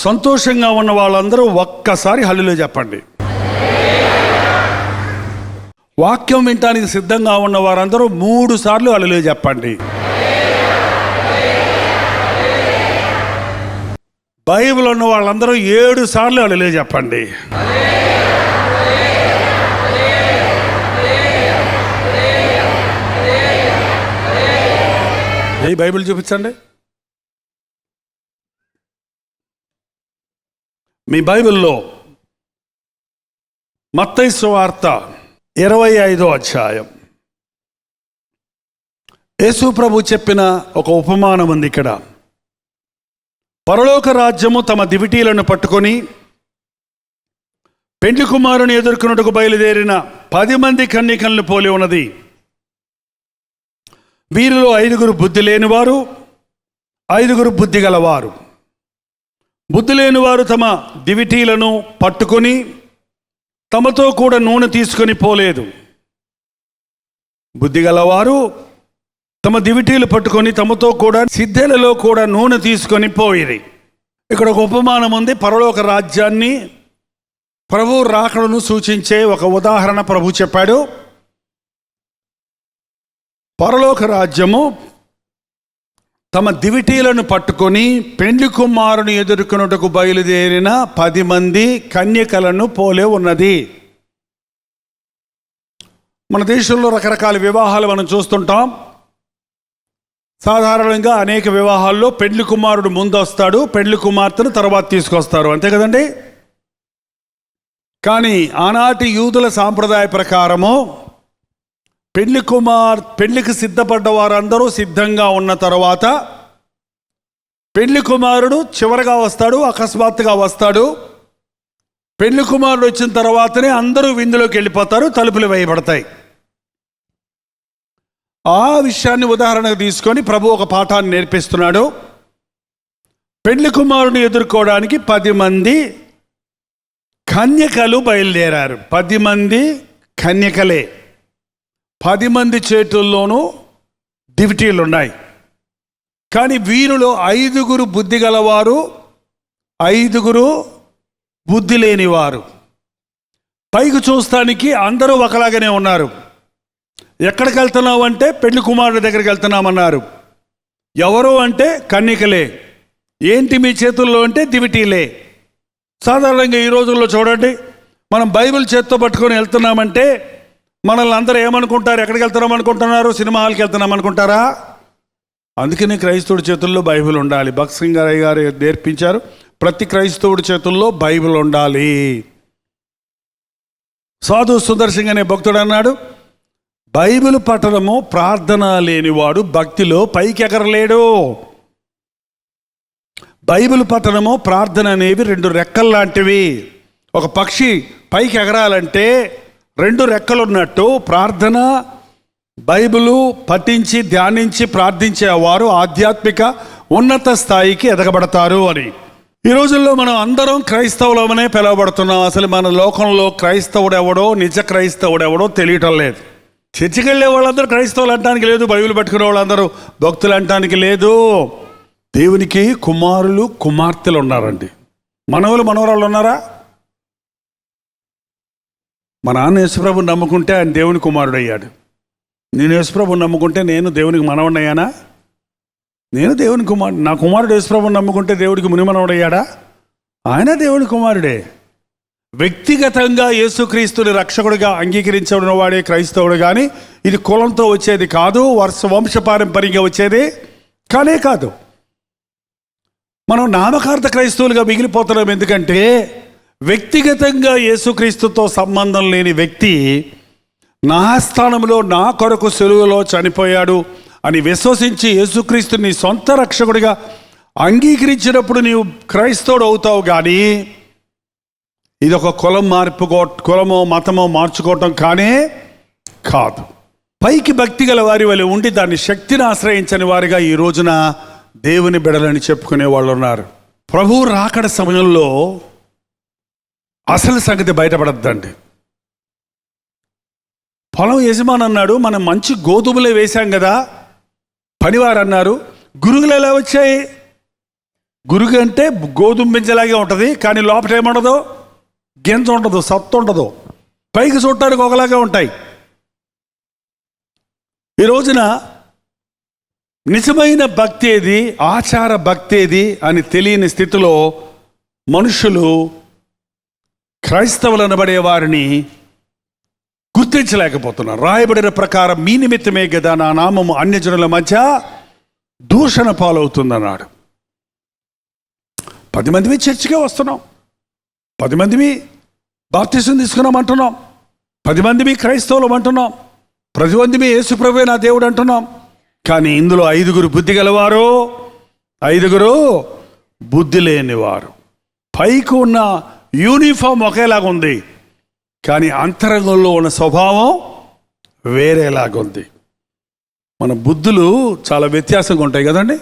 సంతోషంగా ఉన్న వాళ్ళందరూ ఒక్కసారి హల్లెలూయా చెప్పండి. వాక్యం వినటానికి సిద్ధంగా ఉన్న వారందరూ 3 సార్లు హల్లెలూయా చెప్పండి. బైబిల్ ఉన్న వాళ్ళందరూ 7 సార్లు హల్లెలూయా చెప్పండి. ఏ బైబిల్ చూపించండి. మీ బైబిల్లో మత్తయి సువార్త 25వ అధ్యాయం. యేసు ప్రభు చెప్పిన ఒక ఉపమానం ఉంది ఇక్కడ. పరలోక రాజ్యము తమ దివిటీలను పట్టుకొని పెండ్లి కుమారుని ఎదుర్కొనుటకు బయలుదేరిన 10 మంది కన్యకలను పోలి ఉన్నది. వీరిలో 5 బుద్ధి లేనివారు, 5 బుద్ధి గలవారు. బుద్ధి లేనివారు తమ దివిటీలను పట్టుకొని తమతో కూడా నూనె తీసుకొని పోలేదు. బుద్ధి గలవారు తమ దివిటీలు పట్టుకొని తమతో కూడా సిద్ధెలలో కూడా నూనె తీసుకొని పోయిరి. ఇక్కడ ఒక ఉపమానం ఉంది. పరలోక రాజ్యాన్ని, ప్రభు రాకడను సూచించే ఒక ఉదాహరణ ప్రభు చెప్పాడు. పరలోక రాజ్యము తమ దివిటీలను పట్టుకొని పెండ్లి కుమారుని ఎదుర్కొనుటకు బయలుదేరిన 10 మంది కన్యకలను పోలే ఉన్నది. మన దేశంలో రకరకాల వివాహాలు మనం చూస్తుంటాం. సాధారణంగా అనేక వివాహాల్లో పెండ్లి కుమారుడు ముందు వస్తాడు, పెండ్లి కుమార్తెను తర్వాత తీసుకొస్తారు, అంతే కదండి. కానీ ఆనాటి యూదుల సాంప్రదాయ ప్రకారము పెళ్లికి సిద్ధపడ్డ వారందరూ సిద్ధంగా ఉన్న తర్వాత పెళ్లి కుమారుడు చివరగా వస్తాడు, అకస్మాత్తుగా వస్తాడు. పెళ్లి కుమారుడు వచ్చిన తర్వాతనే అందరూ విందులోకి వెళ్ళిపోతారు, తలుపులు వేయబడతాయి. ఆ విషయాన్ని ఉదాహరణకు తీసుకొని ప్రభు ఒక పాఠాన్ని నేర్పిస్తున్నాడు. పెళ్లి కుమారుని ఎదుర్కోవడానికి 10 మంది కన్యకలు బయలుదేరారు. 10 మంది కన్యకలే. 10 మంది చేతుల్లోనూ దివిటీలు ఉన్నాయి. కానీ వీరిలో 5 బుద్ధి గలవారు, 5 బుద్ధి లేనివారు. పైకి చూస్తానికి అందరూ ఒకలాగానే ఉన్నారు. ఎక్కడికి వెళ్తున్నావు అంటే పెళ్లి కుమారుడి దగ్గరికి వెళ్తున్నామన్నారు. ఎవరు అంటే కన్యకలే. ఏంటి మీ చేతుల్లో అంటే దివిటీలే. సాధారణంగా ఈ రోజుల్లో చూడండి, మనం బైబిల్ చేత్తో పట్టుకొని వెళ్తున్నామంటే మనల్ని అందరూ ఏమనుకుంటారు? ఎక్కడికి వెళ్తున్నాం అనుకుంటున్నారు? సినిమా హాల్కి వెళ్తున్నాం అనుకుంటారా? అందుకని క్రైస్తవుడి చేతుల్లో బైబిల్ ఉండాలి. భక్త్ సింగారయ్య గారు నేర్పించారు, ప్రతి క్రైస్తవుడి చేతుల్లో బైబిల్ ఉండాలి. సాధు సుదర్శన్ అనే భక్తుడు అన్నాడు, బైబిల్ పఠనము ప్రార్థన లేనివాడు భక్తిలో పైకి ఎగరలేడు. బైబిల్ పఠనము ప్రార్థన అనేవి 2 రెక్కలు లాంటివి. ఒక పక్షి పైకి ఎగరాలంటే 2 రెక్కలు ఉన్నట్టు ప్రార్థన, బైబిలు పఠించి ధ్యానించి ప్రార్థించే వారు ఆధ్యాత్మిక ఉన్నత స్థాయికి ఎదగబడతారు అని. ఈ రోజుల్లో మనం అందరం క్రైస్తవులమనే పిలువబడుతున్నాం. అసలు మన లోకంలో క్రైస్తవుడు ఎవడో, నిజ క్రైస్తవుడు ఎవడో తెలియటం లేదు. చర్చికి వెళ్ళే వాళ్ళందరూ క్రైస్తవులు అంటానికి లేదు, బైబిల్ పట్టుకునే వాళ్ళందరూ భక్తులు అంటానికి లేదు. దేవునికి కుమారులు కుమార్తెలు ఉన్నారండి. మనవలు మనవరాళ్ళు ఉన్నారా? మా నాన్న యేసుప్రభుని నమ్ముకుంటే ఆయన దేవుని కుమారుడు అయ్యాడు. నేను యేసుప్రభుని నమ్ముకుంటే నేను దేవునికి మనవడిని అయ్యానా? నేను దేవుని కుమారుడు. నా కుమారుడు యేసుప్రభుని నమ్ముకుంటే దేవుడికి ముని మనవడు అయ్యాడా? ఆయన దేవుని కుమారుడే. వ్యక్తిగతంగా యేసుక్రీస్తుని రక్షకుడిగా అంగీకరించబడిన వాడే క్రైస్తవుడు. కానీ ఇది కులంతో వచ్చేది కాదు, వంశపారంపర్యంగా వచ్చేది కానే కాదు. మనం నామకార్థ క్రైస్తవులుగా మిగిలిపోతున్నాం. ఎందుకంటే వ్యక్తిగతంగా యేసుక్రీస్తుతో సంబంధం లేని వ్యక్తి నా స్థానంలో నా కొరకు సిలువలో చనిపోయాడు అని విశ్వసించి యేసుక్రీస్తుని సొంత రక్షకుడిగా అంగీకరించినప్పుడు నీవు క్రైస్తవుడు అవుతావు. కానీ ఇది ఒక కులమో మతమో మార్చుకోవటం కానే కాదు. పైకి భక్తి గల వారి వల్ల ఉండి దాన్ని శక్తిని ఆశ్రయించని వారిగా ఈ రోజున దేవుని బిడలని చెప్పుకునే వాళ్ళు ఉన్నారు. ప్రభువు రాకడ సమయంలో అసలు సంగతి బయటపడద్దండి. పొలం యజమాని అన్నాడు, మనం మంచి గోధుమలే వేశాం కదా. పనివారు అన్నారు, గురుగులు ఎలా వచ్చాయి? గురుగు అంటే గోధుమ గింజలాగే ఉంటుంది, కానీ లోపల ఏముండదు, గింజ ఉండదు, సత్తు ఉండదు, పైకి చూడటానికి ఒకలాగే ఉంటాయి. ఈ రోజున నిజమైన భక్తి ఏది, ఆచార భక్తి ఏది అని తెలియని స్థితిలో మనుషులు క్రైస్తవులు అనబడే వారిని గుర్తించలేకపోతున్నారు. రాయబడిన ప్రకారం మీ నిమిత్తమే కదా నా నామము అన్యజనుల మధ్య దూషణ పాలవుతుందన్నాడు. 10 మందివి చర్చికే వస్తున్నాం, 10 మందివి బాప్తిసం తీసుకున్నాం అంటున్నాం, 10 మందివి క్రైస్తవులం అంటున్నాం, 10 మందివి యేసుప్రభువే నా దేవుడు అంటున్నాం. కానీ ఇందులో 5 బుద్ధి గలవారు, 5 బుద్ధి లేనివారు. పైకి ఉన్న యూనిఫామ్ ఒకేలాగా ఉంది, కానీ అంతరంగంలో ఉన్న స్వభావం వేరేలాగుంది. మన బుద్ధులు చాలా వ్యత్యాసంగా ఉంటాయి కదండి.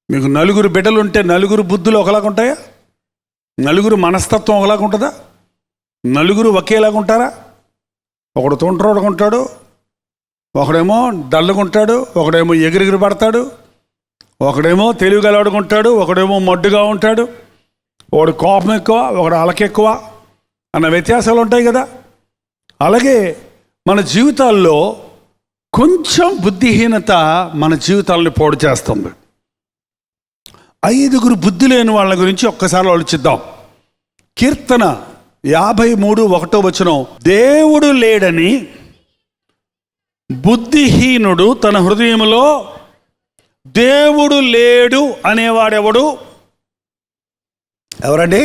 మీకు 4 బిడ్డలు ఉంటే 4 బుద్ధులు ఒకలాగా ఉంటాయా? 4 మనస్తత్వం ఒకలాగా ఉంటుందా? 4 ఒకేలాగా ఉంటారా? ఒకడు తొంటరోడుగా ఉంటాడు, ఒకడేమో డల్లుగుంటాడు, ఒకడేమో ఎగిరిగిరి పడతాడు, ఒకడేమో తెలివిగలవాడుగా ఉంటాడు, ఒకడేమో మడ్డుగా ఉంటాడు, ఒకడు కోపం ఎక్కువ, ఒకడు అలకెక్కువ అన్న వ్యత్యాసాలు ఉంటాయి కదా. అలాగే మన జీవితాల్లో కొంచెం బుద్ధిహీనత మన జీవితాలను పాడు చేస్తుంది. 5 బుద్ధి లేని వాళ్ళ గురించి ఒక్కసారి ఆలోచిద్దాం. కీర్తన 53:1 దేవుడు లేడని బుద్ధిహీనుడు తన హృదయంలో దేవుడు లేడు అనేవాడెవడు? ఎవరండి?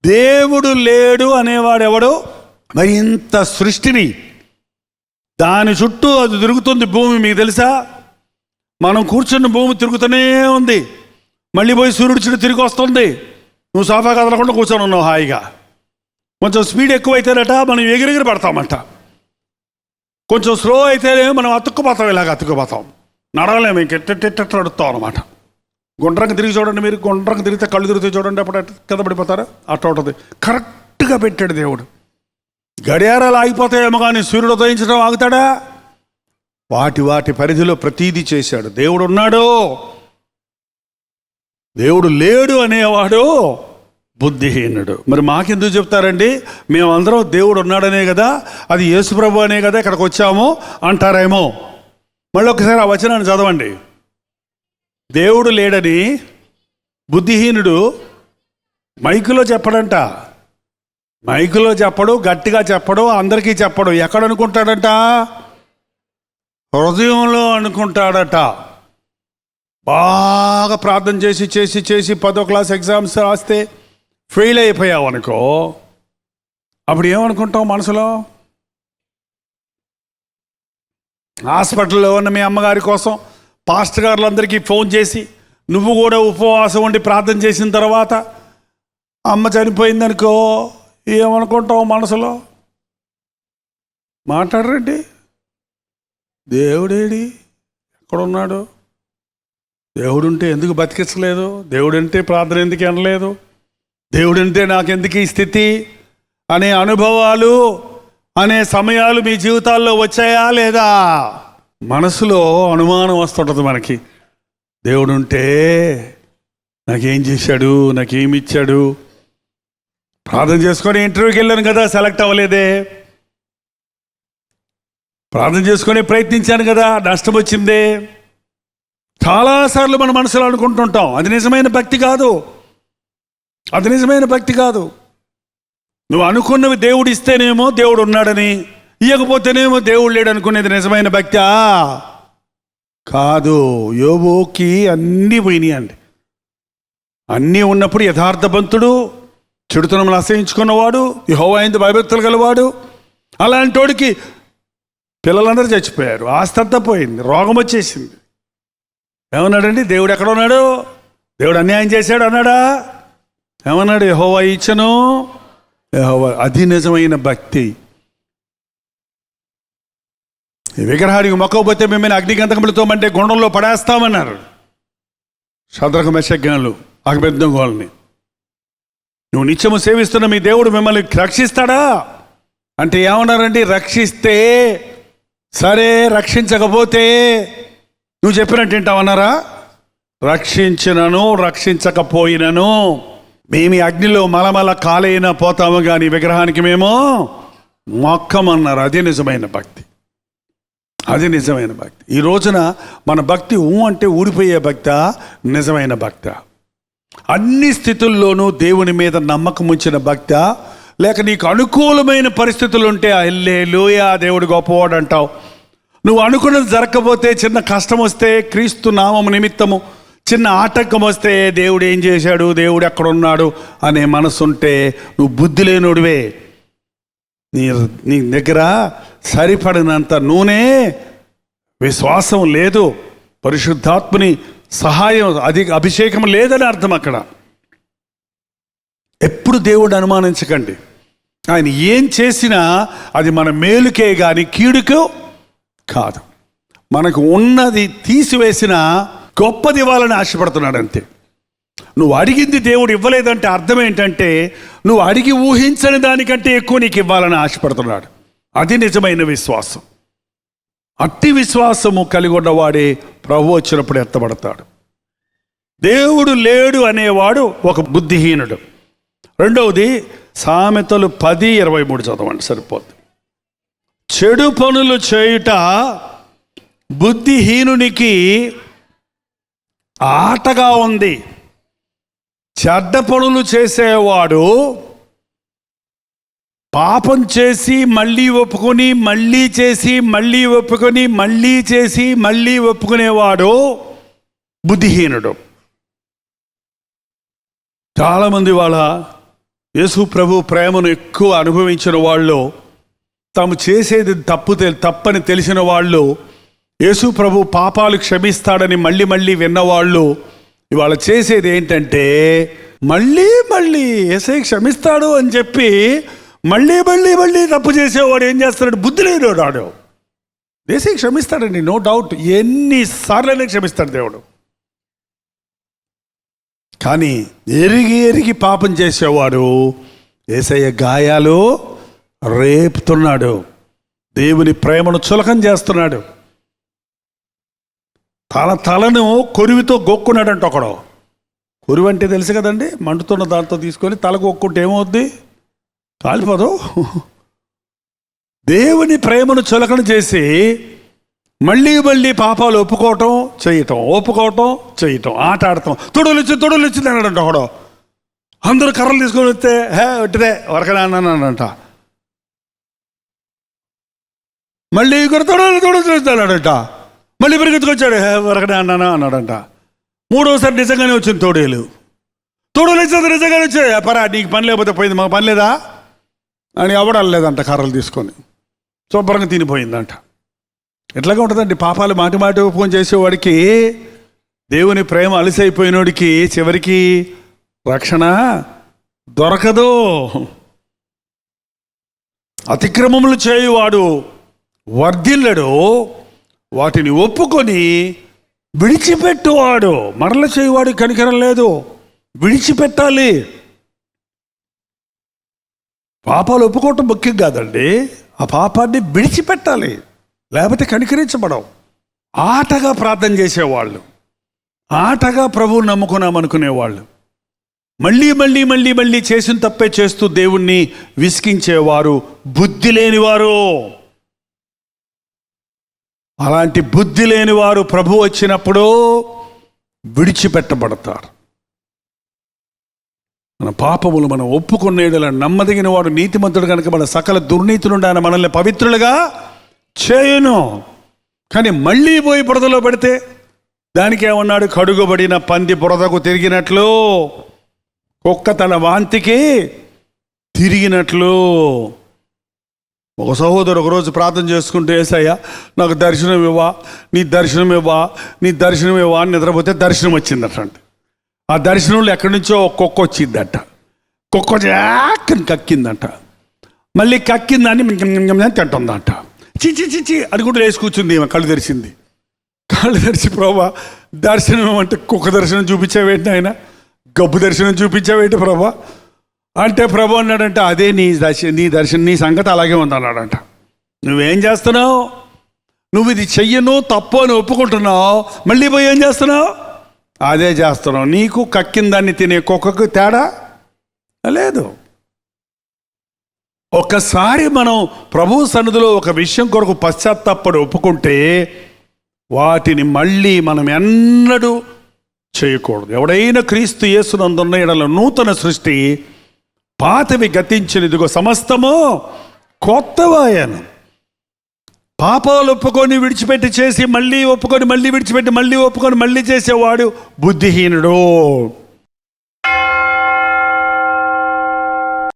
దేవుడు లేడు అనేవాడెవడు? మరి ఇంత సృష్టిని, దాని చుట్టూ అది తిరుగుతుంది భూమి, మీకు తెలుసా? మనం కూర్చున్న భూమి తిరుగుతూనే ఉంది, మళ్ళీ పోయి సూర్యుడి చుట్టూ తిరిగి వస్తుంది. నువ్వు సోఫా కదలకుండా కూర్చొని ఉన్నావు హాయిగా. కొంచెం స్పీడ్ ఎక్కువైతేనట మనం ఎగిరెగిరి పడతామంట, కొంచెం స్లో అయితేనే మనం అతుక్కుపోతాం, ఇలాగ అతుక్కుపోతాం, నడవలేము, ఇంకెట్టెట్ట నడుస్తాం అనమాట. గుండ్రంగా తిరిగి చూడండి, మీరు గుండ్రంగా తిరిగితే కళ్ళు తిరిగితే చూడండి, అప్పుడు కింద పడిపోతారా? అట్లా ఉంటుంది. కరెక్ట్గా పెట్టాడు దేవుడు. గడియారాలు ఆగిపోతాయేమో కానీ సూర్యుడు ఉదయించడం ఆగుతాడా? వాటి పరిధిలో ప్రతీది చేశాడు. దేవుడు ఉన్నాడు, దేవుడు లేడు అనేవాడు బుద్ధిహీనుడు. మరి మాకెందుకు చెప్తారండి? మేమందరం దేవుడు ఉన్నాడనే కదా, అది యేసుప్రభు అనే కదా ఇక్కడికి వచ్చాము అంటారేమో. మళ్ళీ ఒకసారి ఆ వచనాన్ని చదవండి. దేవుడు లేడని బుద్ధిహీనుడు మైకులో చెప్పడంట, మైకులో చెప్పడు, గట్టిగా చెప్పడు, అందరికీ చెప్పడు. ఎక్కడ అనుకుంటాడంట? హృదయంలో అనుకుంటాడట. బాగా ప్రార్థన చేసి చేసి చేసి 10వ క్లాస్ ఎగ్జామ్స్ రాస్తే ఫెయిల్ అయిపోయావు అనుకో, అప్పుడు ఏమనుకుంటావు మనసులో? హాస్పిటల్లో ఉన్న మీ అమ్మగారి కోసం పాస్టర్ గారులందరికీ ఫోన్ చేసి నువ్వు కూడా ఉపవాసం ఉండి ప్రార్థన చేసిన తర్వాత అమ్మ చనిపోయిందనుకో, ఏమనుకుంటావు మనసులో? మాట్లాడరండి. దేవుడేడి, ఎక్కడున్నాడు? దేవుడుంటే ఎందుకు బతికించలేదు? దేవుడంటే ప్రార్థన ఎందుకు అనలేదు? దేవుడంటే నాకెందుకు ఈ స్థితి అనే అనుభవాలు, అనే సమయాలు మీ జీవితాల్లో వచ్చాయా లేదా? మనసులో అనుమానం వస్తుంటుంది మనకి. దేవుడుంటే నాకేం చేశాడు, నాకేమి ఇచ్చాడు? ప్రార్థన చేసుకొని ఇంటర్వ్యూకి వెళ్ళాను కదా, సెలెక్ట్ అవ్వలేదే. ప్రార్థన చేసుకొని ప్రయత్నించాను కదా, నష్టం వచ్చిందే. చాలాసార్లు మన మనసులో అనుకుంటుంటాం. అది నిజమైన భక్తి కాదు, అది నిజమైన భక్తి కాదు. నువ్వు అనుకున్నవి దేవుడు ఇస్తేనేమో దేవుడు ఉన్నాడని, ఇవ్వకపోతేనేమో దేవుడు లేడు అనుకునేది నిజమైన భక్తా? కాదు. యోబుకి అన్నీ పోయినాయి అండి. అన్నీ ఉన్నప్పుడు యథార్థవంతుడు, చెడుతనములు అసహించుకున్నవాడు, యెహోవా యందు భయభక్తులు గలవాడు. అలాంటి వాడికి పిల్లలందరూ చచ్చిపోయారు, ఆస్తి అంతా పోయింది, రోగం వచ్చేసింది. ఏమన్నాడండి? దేవుడు ఎక్కడ ఉన్నాడు? దేవుడు అన్యాయం చేశాడు అన్నాడా? ఏమన్నాడు? యెహోవా ఇచ్చను, యెహోవా. అది నిజమైన భక్తి. విగ్రహానికి మొక్కకపోతే మిమ్మల్ని అగ్నిగంధకములతో మంటే గుండంలో పడేస్తామన్నారు షద్రకు, మెషకు, అబేద్నెగోల్ని. నువ్వు నిత్యము సేవిస్తున్న మీ దేవుడు మిమ్మల్ని రక్షిస్తాడా అంటే ఏమన్నారండి? రక్షిస్తే సరే, రక్షించకపోతే నువ్వు చెప్పినట్టు వింటావన్నారా? రక్షించినను రక్షించకపోయినను మేము అగ్నిలో మలమల కాలైనా పోతాము కానీ విగ్రహానికి మేము మొక్కమన్నారు. అది నిజమైన భక్తి. అది నిజమైన భక్తి. ఈ రోజున మన భక్తి అంటే ఊడిపోయే భక్త, నిజమైన భక్త? అన్ని స్థితుల్లోనూ దేవుని మీద నమ్మకం ఉంచిన భక్త, లేక నీకు అనుకూలమైన పరిస్థితులు ఉంటే హల్లెలూయా దేవుడు గొప్పవాడు అంటావు. నువ్వు అనుకున్నది జరగకపోతే, చిన్న కష్టం వస్తే, క్రీస్తు నామము నిమిత్తము చిన్న ఆటంకం వస్తే దేవుడు ఏం చేశాడు, దేవుడు ఎక్కడున్నాడు అనే మనసుంటే నువ్వు బుద్ధి లేనుడివే. నీ దగ్గర సరిపడినంత నూనె, విశ్వాసం లేదు, పరిశుద్ధాత్మని సహాయం, అభిషేకం లేదని అర్థం. అక్కడ ఎప్పుడు దేవుడు అనుమానించకండి. ఆయన ఏం చేసినా అది మన మేలుకే కానీ కీడుకు కాదు. మనకు ఉన్నది తీసివేసిన గొప్పది ఇవ్వాలని ఆశపడుతున్నాడు అంతే. నువ్వు అడిగింది దేవుడు ఇవ్వలేదంటే అర్థం ఏంటంటే నువ్వు అడిగి ఊహించని దానికంటే ఎక్కువ నీకు ఇవ్వాలని ఆశపడుతున్నాడు. అది నిజమైన విశ్వాసం. అట్టి విశ్వాసము కలిగి ఉన్నవాడే ప్రభు వచ్చినప్పుడు ఎత్తబడతాడు. దేవుడు లేడు అనేవాడు ఒక బుద్ధిహీనుడు. రెండవది సామెతలు 10:23 చదవండి, సరిపోద్ది. చెడు పనులు చేయుట బుద్ధిహీనునికి ఆటగా ఉంది. చెడ్డ పనులు చేసేవాడు పాపం చేసి మళ్ళీ ఒప్పుకొని, మళ్ళీ చేసి మళ్ళీ ఒప్పుకొని, మళ్ళీ చేసి మళ్ళీ ఒప్పుకునేవాడు బుద్ధిహీనుడు. చాలామంది వాళ్ళ యేసు ప్రభు ప్రేమను ఎక్కువ అనుభవించిన వాళ్ళు, తాము చేసేది తప్పని తెలిసిన వాళ్ళు, యేసు ప్రభు పాపాలు క్షమిస్తాడని మళ్ళీ మళ్ళీ విన్నవాళ్ళు ఇవాళ చేసేది ఏంటంటే మళ్ళీ మళ్ళీ యేసయ్య క్షమిస్తాడు అని చెప్పి మళ్ళీ మళ్ళీ మళ్ళీ తప్పు చేసేవాడు ఏం చేస్తాడు, బుద్ధి లేనివాడు. యేసయ్య క్షమిస్తాడండి, నో డౌట్, ఎన్నిసార్లైనా క్షమిస్తాడు దేవుడు. కానీ ఎరిగి పాపం చేసేవాడు యేసయ్య గాయాలు రేపుతున్నాడు, దేవుని ప్రేమను చులకం చేస్తున్నాడు. తలను కొరివితో గొక్కున్నాడంట ఒకడు. కొరివి అంటే తెలుసు కదండి, మండుతున్న దాంతో తీసుకొని తల గొక్కుంటే ఏమవుద్ది, కాలిపోదు. దేవుని ప్రేమను చులకన చేసి మళ్ళీ మళ్ళీ పాపాలు ఒప్పుకోవటం చేయటం, ఆట ఆడటం. తొడులు ఇచ్చింది అన్నాడంట ఒకడు. అందరూ కర్రలు తీసుకొని వస్తే ఒట్టిదే వరకనే అన్నానంట. మళ్ళీ ఇంకొక తొడులు చూస్తాడంట. మళ్ళీ పరిగెత్తుకొచ్చాడు, వరకనే అన్నాడంట. మూడోసారి నిజంగానే వచ్చింది తోడేలు ఇచ్చేది, నిజంగానే వచ్చాయి. పరా నీకు పని లేకపోతే పోయింది, మాకు పని లేదా అని అవడాలేదంట. కర్రలు తీసుకొని శుభ్రంగా తినిపోయిందంట. ఎట్లాగా ఉంటుందండి పాపాలు మాటి ఒప్పుకొని చేసేవాడికి, దేవుని ప్రేమ అలసైపోయినోడికి చివరికి రక్షణ దొరకదు. అతిక్రమములు చేయువాడు వర్ధిల్లడు, వాటిని ఒప్పుకొని విడిచిపెట్టువాడు. మరల చేయువాడు కనికరం లేదు, విడిచిపెట్టాలి. పాపాలు ఒప్పుకోవటం ముఖ్యం కాదండి, ఆ పాపాన్ని విడిచిపెట్టాలి, లేకపోతే కనికరించబడవు. ఆటగా ప్రార్థన చేసేవాళ్ళు, ఆటగా ప్రభువుని నమ్ముకున్నామనుకునేవాళ్ళు, మళ్ళీ మళ్ళీ మళ్ళీ మళ్ళీ చేసిన తప్పే చేస్తూ దేవుణ్ణి విసిగించేవారు బుద్ధి లేనివారు. అలాంటి బుద్ధి లేనివారు ప్రభు వచ్చినప్పుడు విడిచిపెట్టబడతారు. మన పాపములు మనం ఒప్పుకునేలా నమ్మదగిన వాడు నీతిమంతుడు కనుక మన సకల దుర్నీతి నుండి ఆయన మనల్ని పవిత్రులుగా చేయును. కానీ మళ్ళీ పోయి బురదలో పెడితే దానికి ఏమన్నాడు, కడుగుబడిన పంది బురదకు తిరిగినట్లు, కుక్క తన వాంతికి తిరిగినట్లు. ఒక సహోదరు ఒకరోజు ప్రార్థన చేసుకుంటూ, యేసయ్యా నాకు దర్శనం ఇవ్వా, నీ దర్శనం ఇవ్వా అని నిద్రపోతే దర్శనం వచ్చిందట. ఆ దర్శనంలో ఎక్కడి నుంచో కుక్క వచ్చిందట. కుక్క జాక్కని కక్కిందంట. మళ్ళీ కక్కిందని తింటుందంట. చిచి అది కూడా వేసి కూర్చుంది. కళ్ళు తెరిచింది. కళ్ళు తెరిచి ప్రభా దర్శనం అంటే కుక్క దర్శనం చూపించావేంటి, ఆయన గబ్బు దర్శనం చూపించావేంటి ప్రభా అంటే, ప్రభు అన్నాడంట అదే నీ దర్శనం నీ సంగతి అలాగే ఉంది అన్నాడంట. నువ్వేం చేస్తున్నావు, నువ్వు ఇది చెయ్యను తప్పు అని ఒప్పుకుంటున్నావు, మళ్ళీ పోయి ఏం చేస్తున్నావు, అదే చేస్తున్నాం. నీకు కక్కిందాన్ని తినే కుక్కకు తేడా లేదు. ఒక్కసారి మనం ప్రభు సన్నిధిలో ఒక విషయం కొరకు పశ్చాత్తాపడి ఒప్పుకుంటే వాటిని మళ్ళీ మనం ఎన్నడూ చేయకూడదు. ఎవడైనా క్రీస్తు యేసునందున్న ఎడల నూతన సృష్టి, పాతవి గతించినదిగో సమస్తము కొత్తవాయను. పాపాలు ఒప్పుకొని విడిచిపెట్టి చేసి మళ్ళీ ఒప్పుకొని మళ్ళీ విడిచిపెట్టి మళ్ళీ ఒప్పుకొని మళ్ళీ చేసేవాడు బుద్ధిహీనుడు.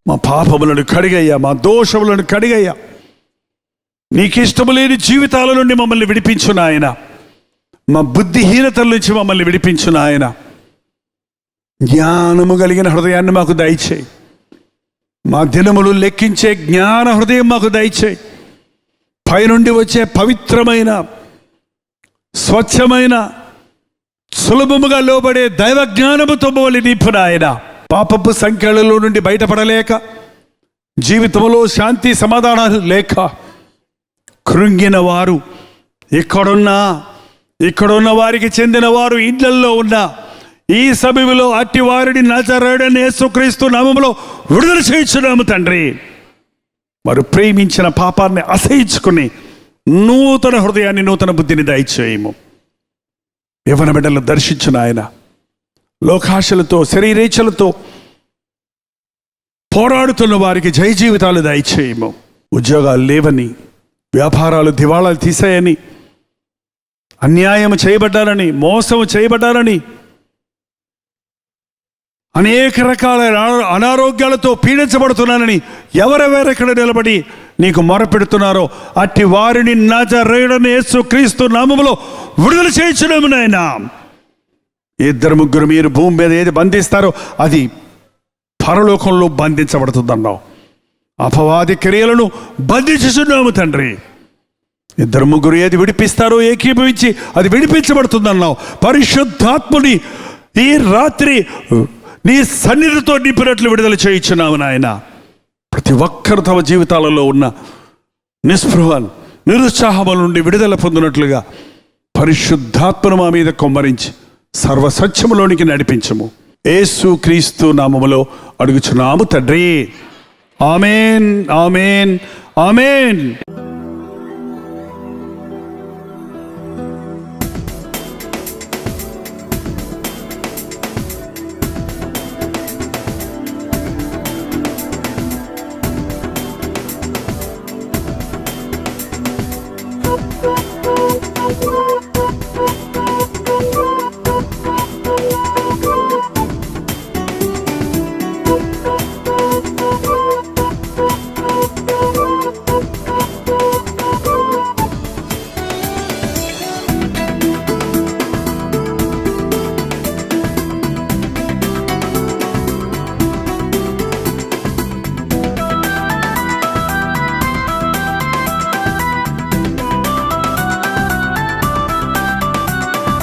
మా పాపములను కడిగయ్యా, మా దోషములను కడిగయ్యా, నీకిష్టము లేని జీవితాల నుండి మమ్మల్ని విడిపించును ఆయన. మా బుద్ధిహీనతల నుంచి మమ్మల్ని విడిపించును ఆయన. జ్ఞానము కలిగిన హృదయాన్ని మాకు దయచేయి. మా దినములు లెక్కించే జ్ఞాన హృదయం మాకు దయచేయి. పైనుండి వచ్చే పవిత్రమైన, స్వచ్ఛమైన, సులభముగా లోబడే దైవ జ్ఞానముతో మమ్మల్ని నింపును ఆయన. పాపపు సంఖ్యలలో నుండి బయటపడలేక, జీవితంలో శాంతి సమాధానాలు లేక కృంగిన వారు, ఇక్కడున్న వారికి చెందిన వారు ఇళ్లల్లో ఉన్న ఈ సమయంలో అట్టి వారిని నజరేయుడైన యేసుక్రీస్తు నామములో విడుదల చేయించున్నాము తండ్రి. వారు ప్రేమించిన పాపాన్ని అసహించుకుని నూతన హృదయాన్ని, నూతన బుద్ధిని దయచేయము. యవ్వన బిడ్డలను దర్శించిన ఆయన, లోకాశలతో శరీరేచ్ఛలతో పోరాడుతున్న వారికి జయ జీవితాలు దయచేయము. ఉద్యోగాలు లేవని, వ్యాపారాలు దివాళాలు తీసాయని, అన్యాయం చేయబడ్డారని, మోసం చేయబడ్డారని, అనేక రకాల అనారోగ్యాలతో పీడించబడుతున్నానని ఎవరెవరెక్కడ నిలబడి నీకు మొరపెడుతున్నారో అట్టి వారిని నజరేయుడైన యేసుక్రీస్తు నామములో విడుదల చేయించున్నాము నాయనా. 2-3 మీరు భూమి మీద ఏది బంధిస్తారో అది పరలోకంలో బంధించబడుతుందన్నావు. అపవాది క్రియలను బంధించుచున్నాము తండ్రి. 2-3 ఏది విడిపిస్తారో ఏకీభవించి అది విడిపించబడుతుందన్నావు. పరిశుద్ధాత్ముని ఈ రాత్రి నీ సన్నిధితో నింపినట్లు విడుదల చేయించున్నావు నాయన. ప్రతి ఒక్కరు తమ జీవితాలలో ఉన్న నిస్పృహ, నిరుత్సాహముల నుండి విడుదల పొందినట్లుగా పరిశుద్ధాత్మను మా మీద కొమ్మరించి సర్వసత్యములోనికి నడిపించము. యేసు క్రీస్తు నామములో అడుగుచున్నాము తండ్రి. ఆమేన్, ఆమేన్, ఆమేన్.